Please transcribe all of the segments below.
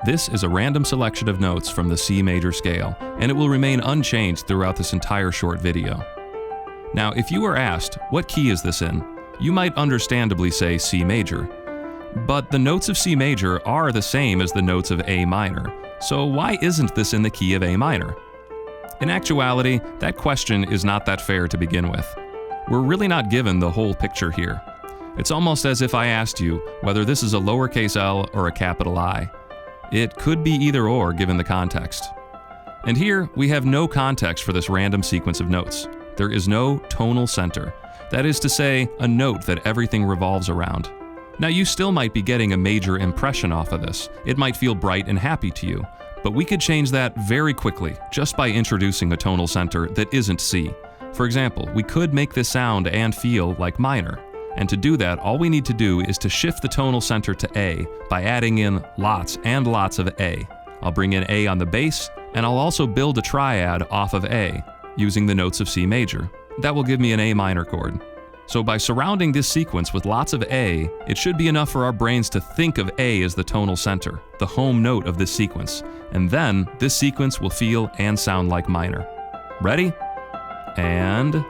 This is a random selection of notes from the C major scale, and it will remain unchanged throughout this entire short video. Now, if you were asked, what key is this in? You might understandably say C major. But the notes of C major are the same as the notes of A minor, so why isn't this in the key of A minor? In actuality, that question is not that fair to begin with. We're really not given the whole picture here. It's almost as if I asked you whether this is a lowercase l or a capital I. It could be either or given the context. And here, we have no context for this random sequence of notes. There is no tonal center. That is to say, a note that everything revolves around. Now, you still might be getting a major impression off of this. It might feel bright and happy to you. But we could change that very quickly just by introducing a tonal center that isn't C. For example, we could make this sound and feel like minor. And to do that, all we need to do is to shift the tonal center to A by adding in lots and lots of A. I'll bring in A on the bass, and I'll also build a triad off of A, using the notes of C major. That will give me an A minor chord. So by surrounding this sequence with lots of A, it should be enough for our brains to think of A as the tonal center, the home note of this sequence. And then, this sequence will feel and sound like minor. Ready? And...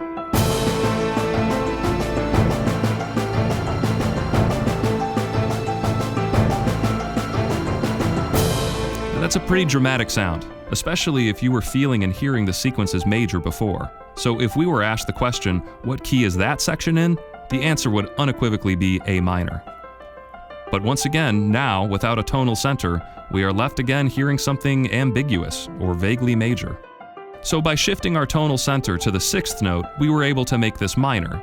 That's a pretty dramatic sound, especially if you were feeling and hearing the sequence as major before. So if we were asked the question, what key is that section in? The answer would unequivocally be A minor. But once again, now, without a tonal center, we are left again hearing something ambiguous or vaguely major. So by shifting our tonal center to the sixth note, we were able to make this minor.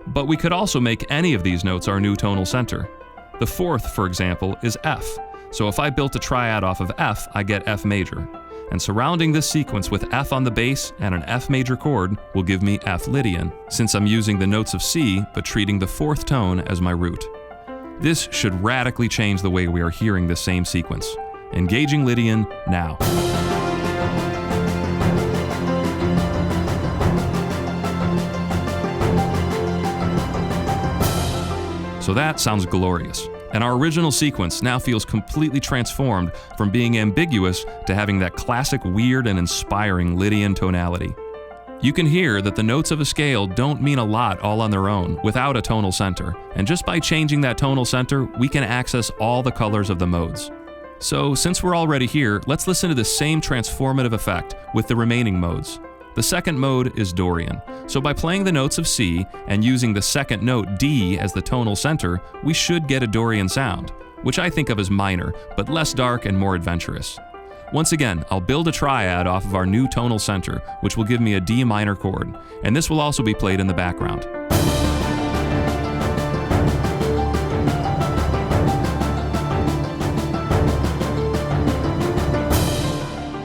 But we could also make any of these notes our new tonal center. The fourth, for example, is F. So if I built a triad off of F, I get F major. And surrounding this sequence with F on the bass and an F major chord will give me F Lydian, since I'm using the notes of C but treating the fourth tone as my root. This should radically change the way we are hearing this same sequence. Engaging Lydian now. So that sounds glorious. And our original sequence now feels completely transformed from being ambiguous to having that classic weird and inspiring Lydian tonality. You can hear that the notes of a scale don't mean a lot all on their own without a tonal center, and just by changing that tonal center, we can access all the colors of the modes. So since we're already here, let's listen to the same transformative effect with the remaining modes. The second mode is Dorian. So by playing the notes of C and using the second note D as the tonal center, we should get a Dorian sound, which I think of as minor, but less dark and more adventurous. Once again, I'll build a triad off of our new tonal center, which will give me a D minor chord, and this will also be played in the background.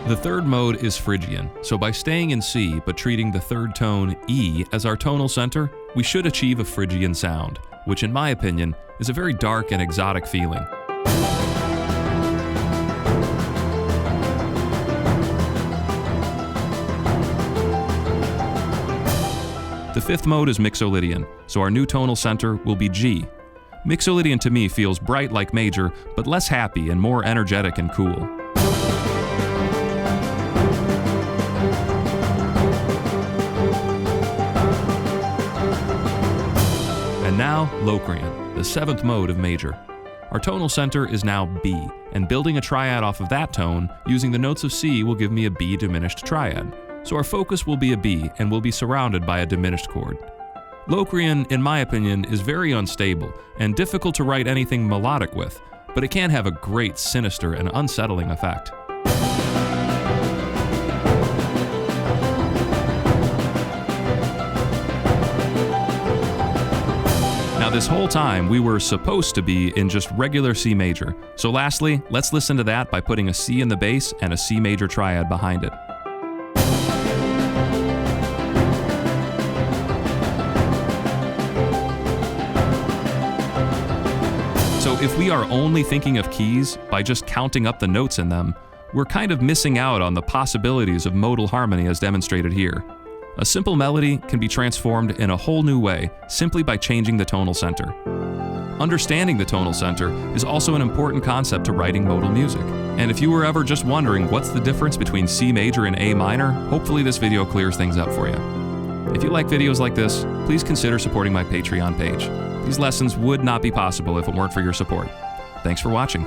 The third mode is Phrygian, so by staying in C but treating the third tone E as our tonal center, we should achieve a Phrygian sound, which in my opinion is a very dark and exotic feeling. The fifth mode is Mixolydian, so our new tonal center will be G. Mixolydian to me feels bright like major, but less happy and more energetic and cool. And now, Locrian, the seventh mode of major. Our tonal center is now B, and building a triad off of that tone, using the notes of C will give me a B diminished triad. So our focus will be a B, and will be surrounded by a diminished chord. Locrian, in my opinion, is very unstable, and difficult to write anything melodic with, but it can have a great, sinister, and unsettling effect. Now this whole time, we were supposed to be in just regular C major. So lastly, let's listen to that by putting a C in the bass and a C major triad behind it. So if we are only thinking of keys by just counting up the notes in them, we're kind of missing out on the possibilities of modal harmony as demonstrated here. A simple melody can be transformed in a whole new way simply by changing the tonal center. Understanding the tonal center is also an important concept to writing modal music. And if you were ever just wondering what's the difference between C major and A minor, hopefully this video clears things up for you. If you like videos like this, please consider supporting my Patreon page. These lessons would not be possible if it weren't for your support. Thanks for watching.